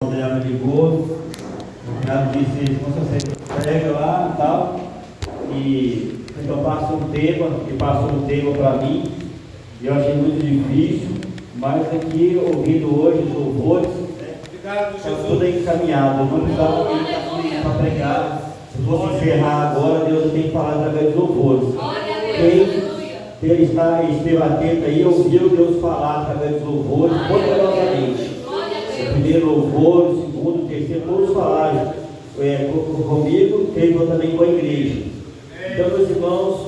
Adriana me ligou, ela disse, você pega lá e tal, e então passa um tema, e passou um tema para mim, e eu achei muito difícil, mas aqui, ouvindo hoje os louvores, está tudo encaminhado, eu não precisava para pregar. Se fosse encerrar agora, Deus tem que falar através dos louvores. Quem esteve atento aí, ouviu Deus falar através dos louvores, poderosamente. O primeiro louvor, o segundo, o terceiro, todos falaram comigo, teve também com a igreja. Então, meus irmãos,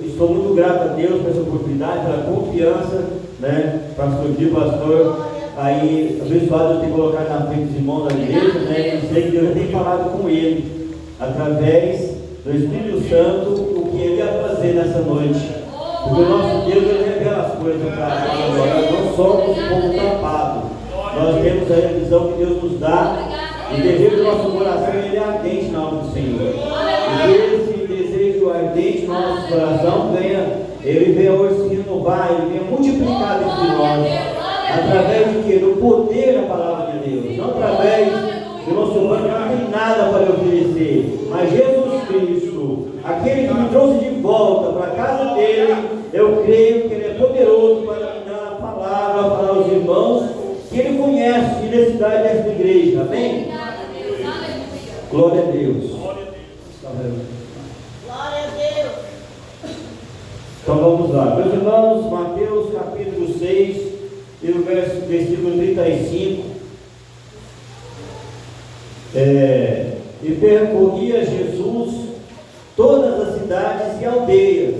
estou muito grato a Deus por essa oportunidade, pela confiança, né? Pastor Gil, pastor, aí, abençoado de ter colocado na frente dos irmãos da igreja, né? Eu sei que Deus já tem falado com ele, através do Espírito Santo, o que ele ia fazer nessa noite. Porque o nosso Deus, ele revela as coisas para nós, não somos um povo tapado. Nós temos aí a visão que Deus nos dá, e o desejo do nosso coração, ele é ardente na alma do Senhor. E esse desejo ardente no nosso coração, ele venha hoje se renovar, ele venha multiplicar dentro de nós, através de quê? Do poder da palavra de Deus, não através do nosso banco, não tem nada para oferecer, mas Jesus Cristo, aquele que me trouxe de volta para a casa dele, eu creio que ele é poderoso para me dar a palavra para os irmãos que ele conhece de necessidade desta igreja, amém? Glória a Deus. Glória a Deus. Então vamos lá, meus irmãos, Mateus capítulo 6, e o versículo 35. E percorria Jesus todas as cidades e aldeias,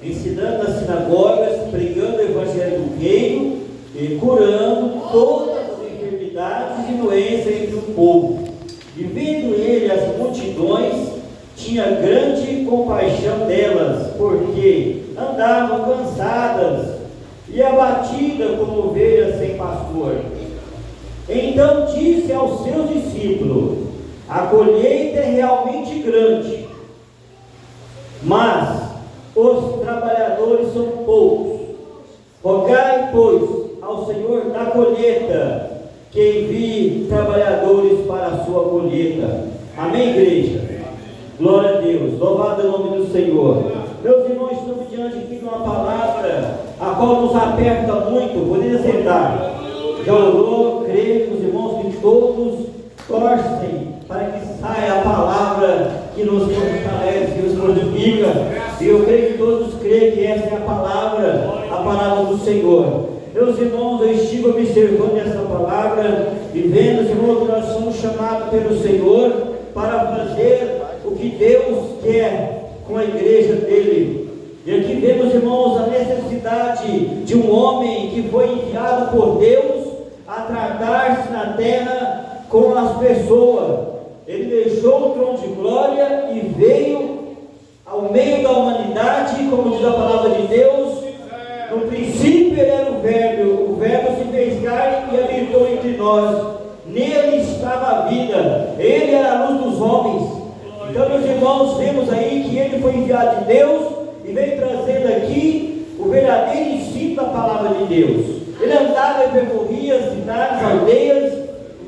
ensinando nas sinagogas, pregando o evangelho do reino e curando todas as enfermidades e doenças entre o povo. E vendo ele as multidões, tinha grande compaixão delas, porque andavam cansadas e abatidas como ovelhas sem pastor. Então disse aos seus discípulos: a colheita é realmente grande, mas os trabalhadores são poucos. Rogai, pois, ao Senhor da colheita que envie trabalhadores para a sua colheita. Amém, igreja? Glória a Deus, louvado é o nome do Senhor. Meus irmãos, estamos diante aqui de uma palavra a qual nos aperta muito. Podem sentar. Já orou, creio que os irmãos que todos torcem para que saia a palavra que nos fortalece, que nos fortifica. E eu creio que todos creem que essa é a palavra do Senhor. Meus irmãos, eu estive observando essa palavra e vendo, irmãos, que nós somos chamados pelo Senhor para fazer o que Deus quer com a igreja dele. E aqui vemos, irmãos, a necessidade de um homem que foi enviado por Deus a tratar-se na terra com as pessoas. Ele deixou o trono de glória e veio ao meio da humanidade, como diz a palavra de Deus. No princípio ele era o verbo se fez carne e habitou entre nós. Nele estava a vida, ele era a luz dos homens. Então, meus irmãos, vemos aí que ele foi enviado de Deus e veio trazendo aqui o verdadeiro ensino da palavra de Deus. Ele andava e percorria as cidades, aldeias,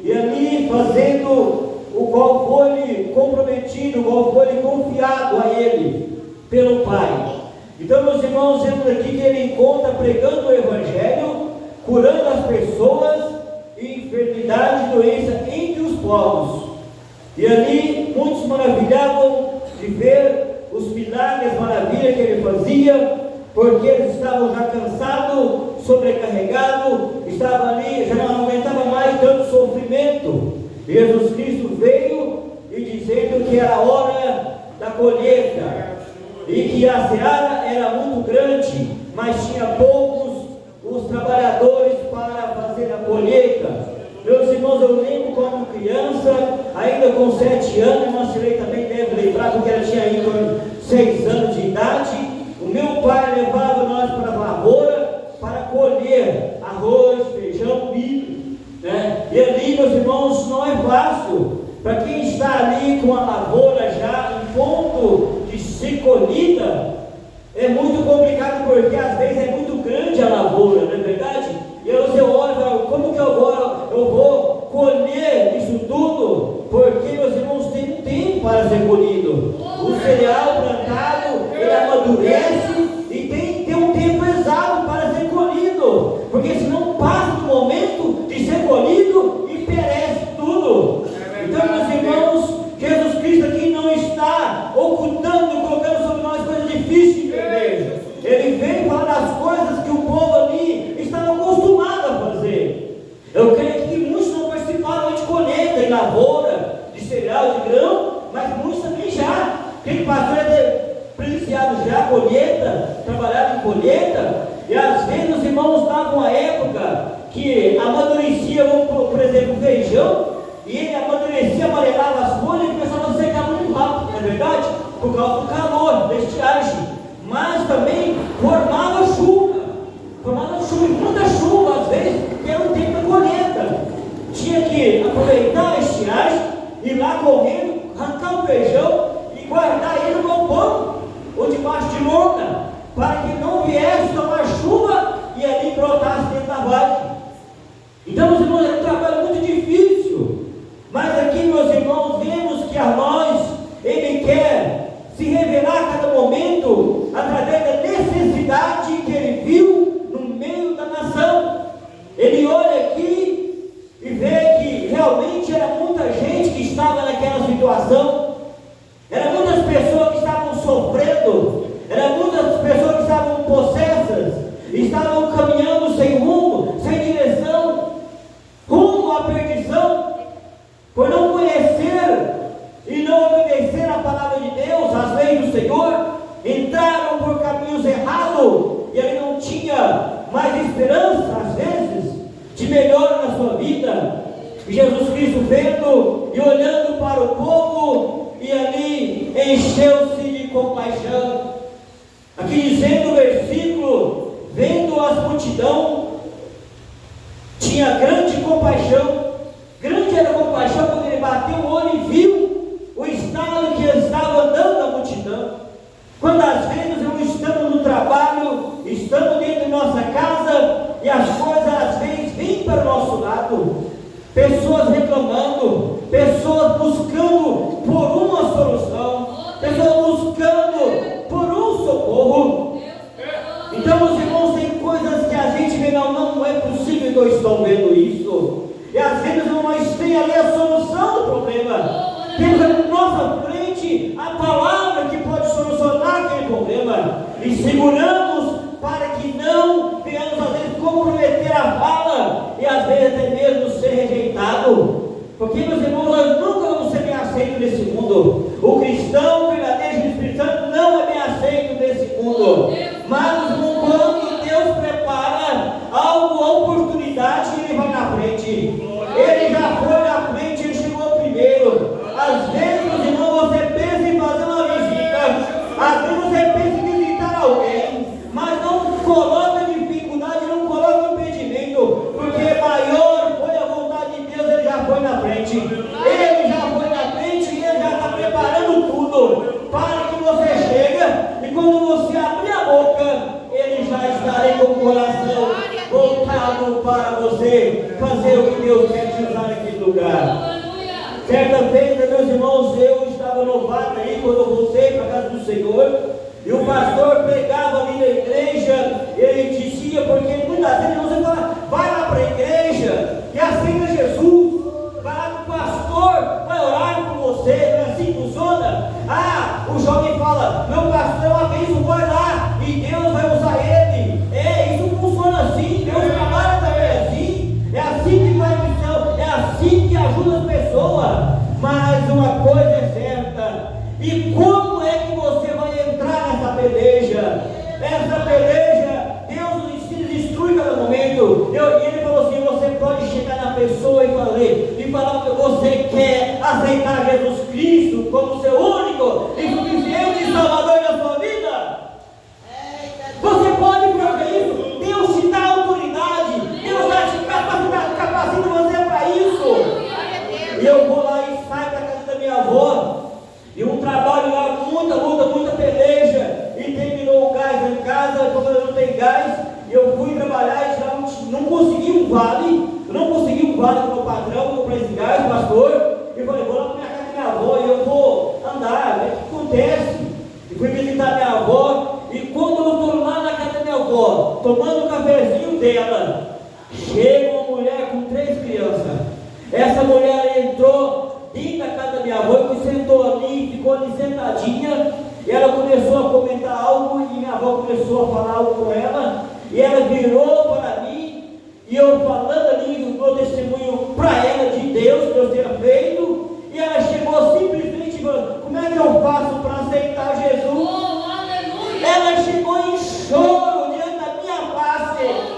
e ali fazendo o qual foi comprometido, o qual foi confiado a ele pelo Pai. Então, meus irmãos, vemos aqui que ele encontra pregando o evangelho, curando as pessoas e enfermidade e doença entre os povos. E ali muitos maravilhavam de ver os milagres, as maravilhas que ele fazia, porque eles estavam já cansados, sobrecarregados, estavam ali, já não aguentavam mais tanto sofrimento. E Jesus Cristo veio e dizendo que era a hora da colheita, e que a seara era muito grande, mas tinha poucos os trabalhadores para fazer a colheita. Meus irmãos, eu lembro quando criança, ainda com 7 anos, irmã Cirlei também deve lembrar, porque ela tinha ainda 6 anos de idade, o meu pai levava nós para a lavoura para colher arroz, feijão, milho, né? E ali, meus irmãos, não é fácil. Para quem está ali com a lavoura já em ponto de ser colhida, é muito complicado, porque às vezes é muito grande a lavoura, não é verdade? E aí você olha, como que eu vou colhido. O cereal plantado, ele amadurece e tem um tempo exato para ser colhido, porque senão passa do momento de ser colhido e perece tudo. Então, meus irmãos, Jesus Cristo aqui não está ocultando, colocando sobre nós coisas difíceis de entender. Ele vem falar das coisas que o povo ali estava acostumado a fazer. Eu creio que muitos não participaram de colheita, de lavoura, de cereal, de grão, mas muitos também já. Quem pastor é ter presenciado já a colheita, trabalhado em colheita, e às vezes os irmãos davam uma época que amadurecia, por exemplo, o feijão, e ele amadurecia, amarelava as folhas e começava a secar muito rápido, não é verdade? Por causa do calor, da estiagem. Mas também formava chuva, muita chuva, às vezes, que era um tempo da colheita. Tinha que aproveitar a estiagem, ir lá correndo, arrancar o feijão e guardar ele no galpão, ou debaixo de lona, para que não viesse tomar chuva e ali brotasse dentro da vagem. Então, meus irmãos, é um trabalho muito difícil, mas aqui, meus irmãos, vemos que a nós, Ele quer se revelar a cada momento, através da necessidade que Ele viu no meio da nação. Ele olha aqui e vê que realmente era muita gente que estava naquela situação, eram muitas pessoas que estavam sofrendo, eram muitas pessoas que estavam possessas, estavam caminhando sem rumo, sem direção, rumo à perdição, por não conhecer e não obedecer a palavra de Deus, as leis do Senhor. Entraram por caminhos errados e ele não tinha mais esperança, às vezes, de melhora na sua vida. E Jesus Cristo vendo e olhando para o povo, e ali encheu-se de compaixão. Aqui dizendo o versículo, vendo as multidão, tinha grande compaixão. Grande era a compaixão quando ele bateu o olho e viu o estado que estava andando a multidão. Quando às vezes estamos no trabalho, estamos dentro de nossa casa, e as coisas às vezes vêm para o nosso lado, pessoas reclamando, pessoas buscando por uma solução, pessoas buscando por um socorro. Então, meus irmãos, tem coisas que a gente vê, não é possível que eu estou vendo isso. E às vezes nós temos ali a solução do problema. Temos na nossa frente a palavra que pode solucionar aquele problema. E seguramos para que não venhamos às vezes comprometer a fala e às vezes até mesmo ser rejeitado. Porque, meus irmãos, nós nunca vamos ser bem aceitos nesse mundo. O cristão verdadeiro do Espírito Santo não é bem aceito nesse mundo. Mas quando Deus prepara algo, a oportunidade, Ele vai na frente. Ele já foi na frente, Ele chegou primeiro. Às vezes, meus irmãos, você pensa em fazer uma visita, às vezes você pensa em visitar alguém, mas não coloca dificuldade, não coloca impedimento, porque maior foi a vontade de Deus. Ele já foi na frente, Ele já foi na frente e Ele já está preparando tudo para que você chegue, e quando você abrir a boca, Ele já estará com o coração voltado para você fazer o que Deus quer te usar naquele lugar. Certa vez, meus irmãos, eu estava novato aí, quando eu voltei para a casa do Senhor, e o pastor pregava ali na igreja, e ele dizia, porque muitas vezes você fala, vai lá para a igreja e aceita Jesus, vai lá que o pastor vai orar por você, não é assim que funciona? O jovem fala, meu pastor é uma bênção, vai lá, e Deus vai usar ele. Isso funciona assim, Deus trabalha também assim, é assim que vai a missão, é assim que ajuda as pessoas. Mas uma coisa é certa, e como é que você vai entrar nessa peleja? Essa peleja, Deus nos ensina e instrui cada momento. E ele falou assim, você pode chegar na pessoa e falar que você quer aceitar Jesus Cristo como seu único e suficiente Salvador da sua vida. Você pode fazer isso. Deus te dá autoridade, Deus vai te capacita você para isso. E eu vou lá e saio da casa da minha avó, e um trabalho lá, muita peleja, e terminou o gás em casa. Quando eu não tenho gás, eu fui trabalhar e já não consegui um vale, com o meu patrão, comprei esse gás, pastor, e falei, vou lá para minha casa da minha avó, e eu vou andar, começou a falar algo com ela, e ela virou para mim, e eu falando ali o meu testemunho para ela de Deus, que Deus tinha feito, e ela chegou simplesmente falando: como é que eu faço para aceitar Jesus? Ela chegou em choro diante da minha face.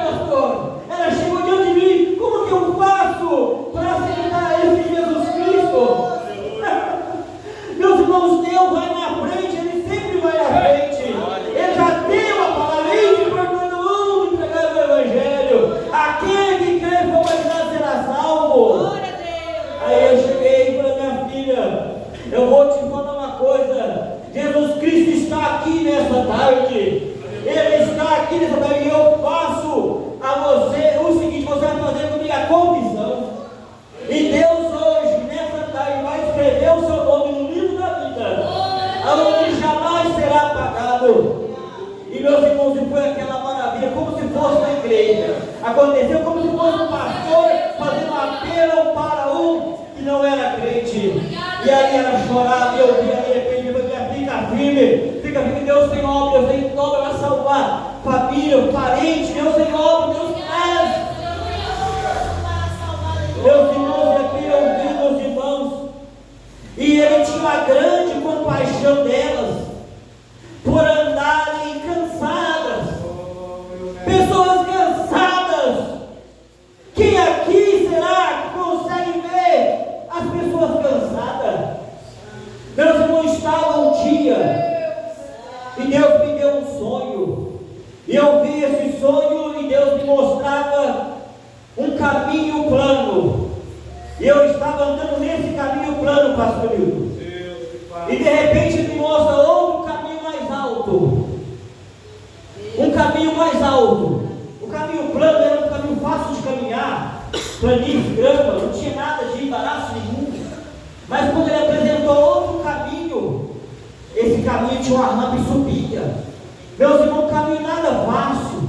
Pastor, ela chegou diante de mim: como que eu faço para aceitar esse Jesus Cristo? Meus irmãos, Deus vai na frente, Ele sempre vai na frente. Ele já deu a palavra: ide por todo mundo e pregar o Evangelho. Aquele que crê e for batizado será salvo. Aí eu cheguei para minha filha: eu vou te falar uma coisa, Jesus Cristo está aqui nessa tarde. Ele está aqui nessa tarde, e eu faço a você o seguinte: você vai fazer comigo a confissão, e Deus hoje, nessa tarde, vai escrever o seu nome no livro da vida, aonde jamais será apagado. E meus irmãos, foi aquela maravilha, como se fosse na igreja. Aconteceu como se fosse um pastor fazendo um apelo para um que não era crente. E aí ela chorava, e eu via de repente: fica firme, Deus tem obra, Deus tem obra para salvar família, parente, Deus tem obra, Deus faz. Meus irmãos, e aqui eu vi meus irmãos, e ele tinha uma grande compaixão delas, por andarem cansadas, pessoas cansadas. Quem aqui será que consegue ver as pessoas cansadas? Meus irmãos, estava um dia, e Deus me deu um sonho, e eu vi esse sonho, e Deus me mostrava um caminho plano, e eu estava andando nesse caminho plano, pastor Hilton, e de repente Ele me mostra outro caminho mais alto, um caminho mais alto. O caminho plano era um caminho fácil de caminhar, planície, grama, não tinha nada de embaraço nenhum. Mas quando Ele apresentou outro caminho, esse caminho tinha uma rampa e subia. Meus irmãos, o caminho nada fácil.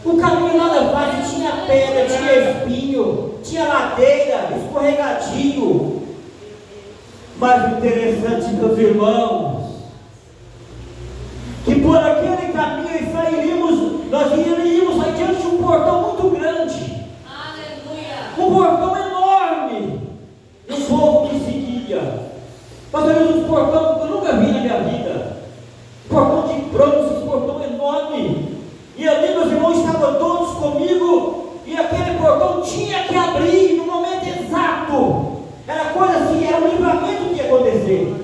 O caminho nada fácil, tinha pedra, tinha espinho, tinha ladeira, escorregadio. Mas o interessante, meus irmãos, que por aquele caminho nós iríamos sair diante de um portão muito grande. Aleluia. Um portão enorme. E o povo que seguia. Pastor, um portão que eu nunca vi na minha vida. Portão de bronze, esse portão enorme. E ali meus irmãos estavam todos comigo. E aquele portão tinha que abrir no momento exato. Era coisa assim, era um livramento que ia acontecer.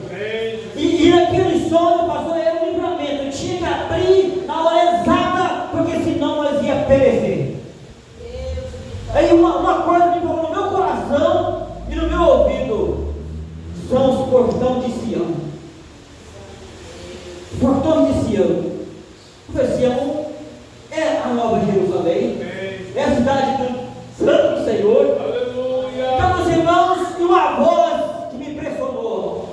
E aquele sonho, pastor, era um livramento. Tinha que abrir na hora exata, porque senão nós ia perecer. Aí uma coisa me falou no meu coração e no meu ouvido: são os portões de Sião. Portões de Sião. Eu falei: Sião é a Nova Jerusalém, é a cidade do Santo do Senhor. Aleluia. Então, meus irmãos, e uma voz que me impressionou.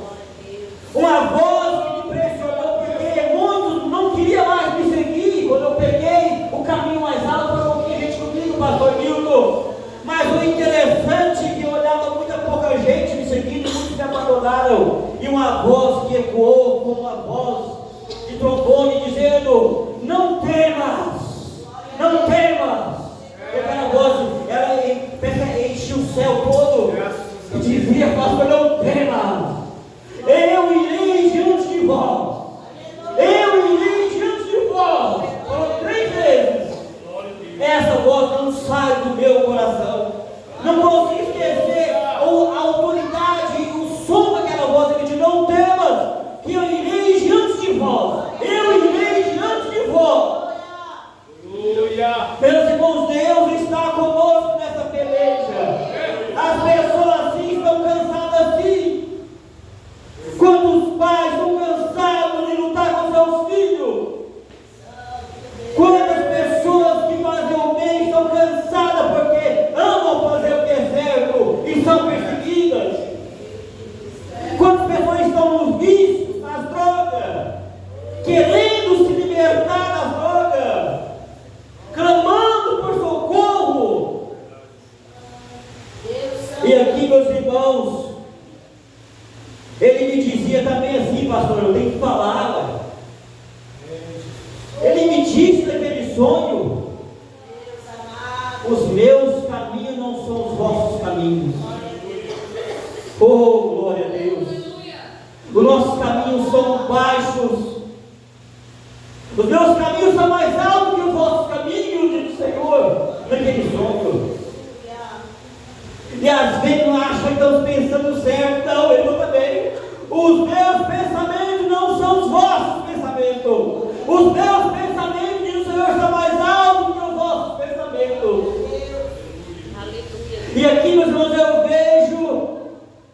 Uma voz que me impressionou, porque muitos não queriam mais me seguir. Quando eu peguei o caminho mais alto, foi um pouquinho gente comigo, pastor Milton. Mas o interessante é que eu olhava muita pouca gente me seguindo, muitos me abandonaram. E uma voz que ecoou como uma voz de trombone, dizendo: não temas, não temas. E aquela voz, ela enchia o céu todo e dizia: pastor, não temas. Eu irei diante de vós. Eu irei diante de vós. Falou 3 vezes. Essa voz não sai do meu coração. Não consigo esquecer a autoridade, o som daquela voz que diz: não temas, que eu irei diante de vós. Eu irei diante de vós. Meus irmãos, Deus está conosco nessa peleja. As pessoas sim estão cansadas sim. Quantos pais estão cansados de lutar com seus filhos? Quantas pessoas que fazem o bem estão cansadas porque amam fazer o que é certo e são perseguidas? Quantas pessoas estão nos vícios, nas drogas, querendo se libertar das drogas, clamando por socorro? E aqui, meus irmãos, ele me dizia também assim: pastor, eu tenho que falar, Oh, glória a Deus. Os nossos caminhos são baixos. Os meus caminhos são mais altos que os vossos caminhos, diz o Senhor, naquele sonho. E às vezes não acham que estamos pensando certo. Não, ele não também. Os meus pensamentos não são os vossos pensamentos. Os meus pensamentos, diz o Senhor, são mais altos que os vossos pensamentos. E aqui, meus irmãos, eu vejo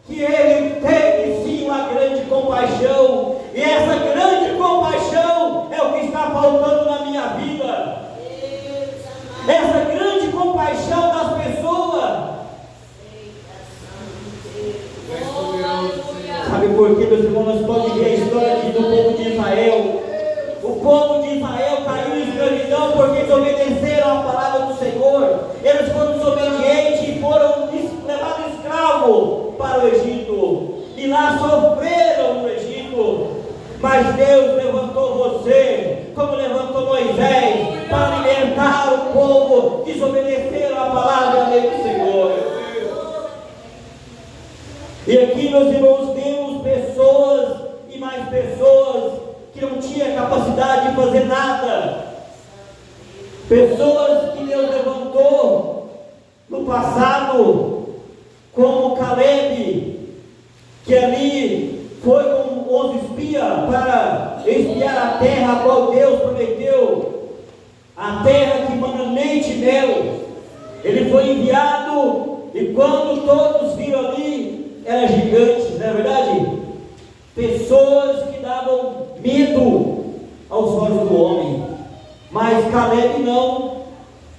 que Ele tem sim uma grande compaixão. E essa grande compaixão é o que está faltando na minha vida. Essa grande compaixão das pessoas. Sabe por quê, meus irmãos? Nós podemos ver a história do povo de Israel. O povo de Israel caiu em escravidão porque desobedeceram a palavra do Senhor. Eles foram desobedientes e foram levados escravos para o Egito. E lá sofreram no Egito. Mas Deus levantou você, como levantou Moisés, para libertar o povo que desobedeceram a palavra do Senhor. E aqui, meus irmãos, temos pessoas e mais pessoas que não tinham capacidade de fazer nada. Pessoas que Deus levantou no passado, como Caleb, que ali foi com os espias para espiar a terra a qual Deus prometeu, a terra que manda leite e mel. Ele foi enviado e quando todos viram ali, eram gigantes, não é verdade? Pessoas que davam medo aos olhos do homem. Mas Caleb não.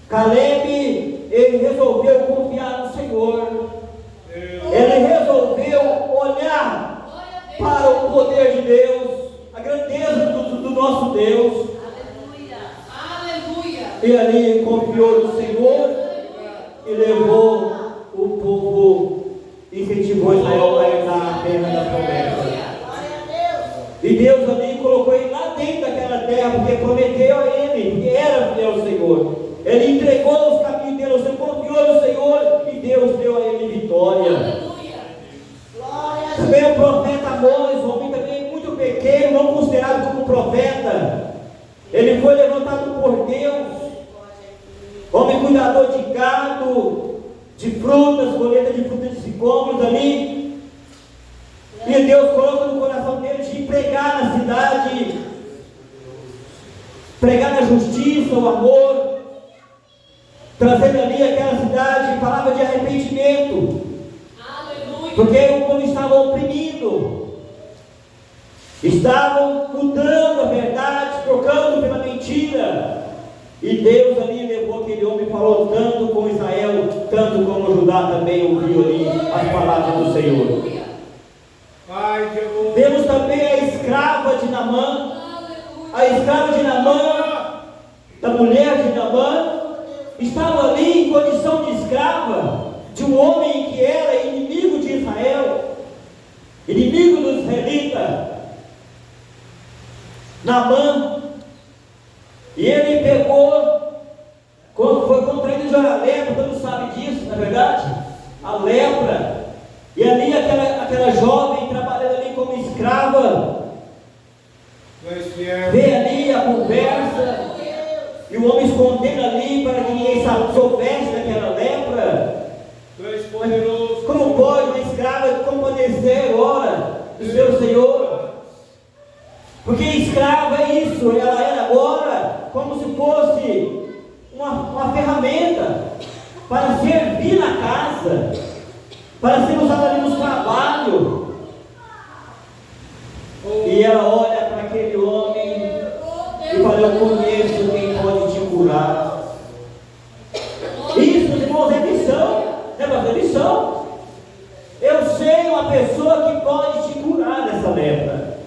Caleb, ele resolveu confiar no Senhor. Ele resolveu olhar para o poder de Deus, a grandeza do nosso Deus. Aleluia. E ali confiou no Senhor e levou o povo, incentivou Israel a herdar a terra da promessa. E Deus ali colocou ele lá dentro daquela terra, porque prometeu a ele, porque era fiel ao Senhor. Ele entregou os caminhos dele, você confiou no Senhor e Deus deu a ele vitória. Também o profeta Amós, homem também muito pequeno, não considerado como profeta. Ele foi levantado por Deus, homem cuidador de gado, de frutas, colheita de frutas de sicômoros ali. E Deus coloca no coração dele de pregar na cidade, pregar na justiça, o amor, trazendo ali aquela cidade palavra de arrependimento. Aleluia. Porque o povo estava oprimido, estavam mudando a verdade, trocando pela mentira. E Deus ali levou aquele homem e falou tanto com Israel, tanto como Judá também ouviu ali as palavras do Senhor. Temos também a escrava de Naamã. A escrava de Naamã, da mulher de Naamã, estava ali em condição de escrava de um homem que era inimigo de Israel, inimigo dos israelitas, Naamã. E ele pegou, quando foi contraído de uma lepra, todo mundo sabe disso, na verdade, a lepra. E ali aquela jovem trabalhando ali como escrava, vê ali a conversa, e o homem escondendo ali para que ninguém soubesse daquela lepra. Como pode uma escrava compadecer agora do seu Senhor? Porque escrava é isso, ela era agora como se fosse uma ferramenta para servir na casa, para ser usada ali nos trabalhos. E ela olha para aquele homem e fala: eu conheço quem pode te curar. Isso, meus irmãos, é missão. É missão. Eu sei uma pessoa que pode te curar dessa lepra.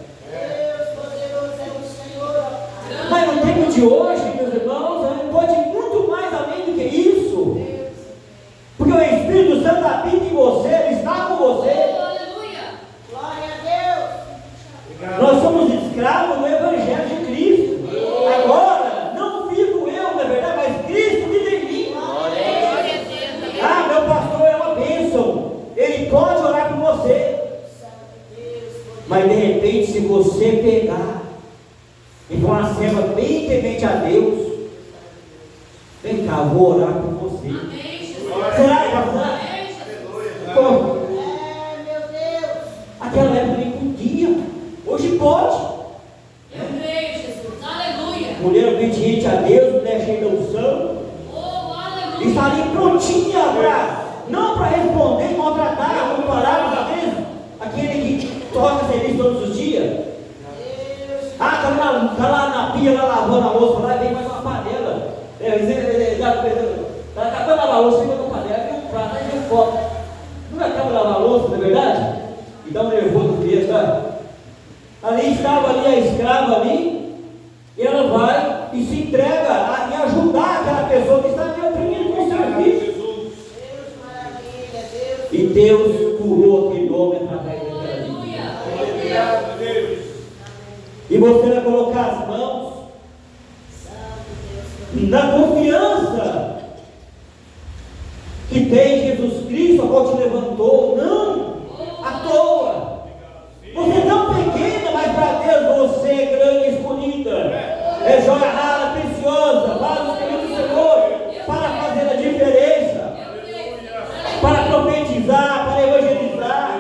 Mas no tempo de hoje, meus irmãos, pode ir muito mais além do que isso. Porque o Espírito Santo habita em você, ele está com você. Aleluia. Glória a Deus. Nós somos escravos do Evangelho de Cristo. Agora, não vivo eu, na verdade, mas Cristo vive em mim. Ah, meu pastor é uma bênção. Ele pode orar por você. Mas de repente, se você pegar e for uma serva bem temente a Deus, vem cá, eu vou orar por você. Amém, Jesus. Será que vai? Amém, Jesus. Meu Deus. Aquela época nem podia, hoje pode. Eu creio, Jesus. Aleluia. Mulher obediente a Deus, mulher cheia da unção, Oh, aleluia. está ali prontinha para, não para responder e maltratar, como palavras às vezes, aquele que toca serviço todos os dias. Ah, está lá na pia, lá lavando a louça, lá e vem mais uma panela. Está acabando de lavar a louça, vem mais uma panela, vem um prato, aí vem um copo. Não acaba de lavar a louça, não é verdade? E dá um nervoso mesmo, tá? Ali estava ali a escrava ali, e ela vai e se entrega a ajudar aquela pessoa que está ali oprimindo com o serviço. Deus, maravilha, Deus. E Deus curou aquele homem através daquela vida. Aleluia. E você vai colocar as mãos na confiança que tem em Jesus Cristo, a qual te levantou, não à toa. Você é tão pequena, mas para Deus você é grande e escolhida. É joia rara, preciosa, vaso escolhido do Senhor, para fazer a diferença, para profetizar, para evangelizar,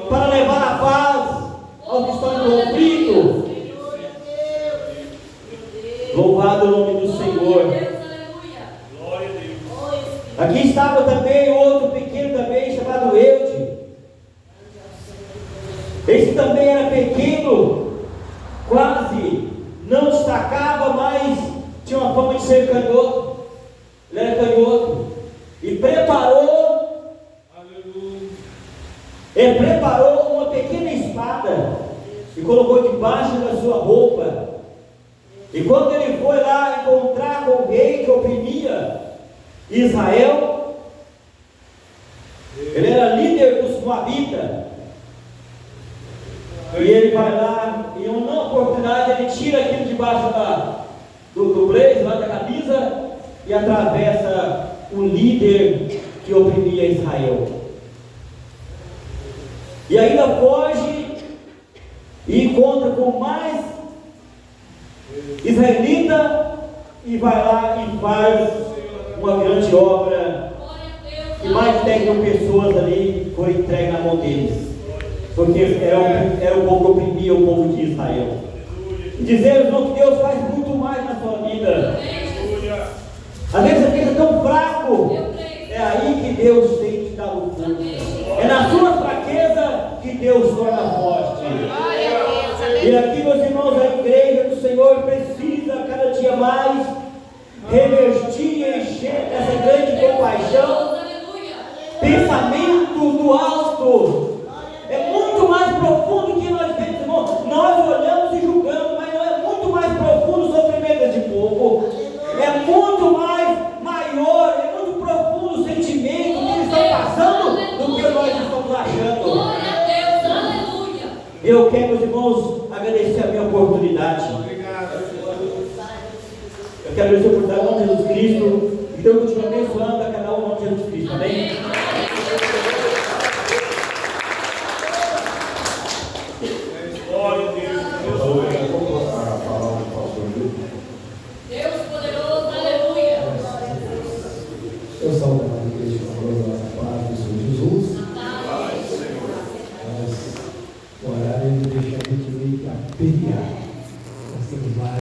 para levar a paz aos que estão em conflito. Louvado o nome do Senhor. Glória a Deus. Aqui estava também outro pequeno também, chamado Eude. Esse também era pequeno, quase não destacava, mas tinha uma fama de ser canhoto. Ele era canhoto. E preparou uma pequena espada e colocou debaixo da sua roupa. E quando ele foi lá encontrar com o rei que oprimia Israel, ele era líder dos Moabitas. E ele vai lá, e em uma oportunidade ele tira aquilo debaixo do blazer, lá da camisa, e atravessa o líder que oprimia Israel. E ainda foge e encontra com mais israelita e vai lá e faz uma grande obra. E mais de 10 mil pessoas ali foram entregues na mão deles, porque era o povo que oprimia o povo de Israel. E dizer, irmão, que Deus faz muito mais na sua vida. Às vezes você fica tão fraco, é aí que Deus tem que te dar o força. É na sua fraqueza que Deus torna forte. E aqui, meus irmãos, a igreja do Senhor precisa cada dia mais revestir e encher essa grande compaixão, pensamento do alto. É muito mais profundo que nós vemos, irmão. Nós olhamos e julgamos, mas não é muito mais profundo o sofrimento desse povo. É muito mais maior, é muito profundo o sentimento que eles estão passando do que nós estamos achando. Glória a Deus, aleluia. Eu quero, meus irmãos, agradecer a minha oportunidade. Eu quero agradecer a oportunidade em nome de Jesus Cristo. E Deus continue abençoando a cada um em nome de Jesus Cristo. Amém? Glória a Deus. Deus poderoso, aleluia. Eu saúdo a igreja com a paz do Senhor Jesus. Mas o horário deixa a gente meio que aperreado.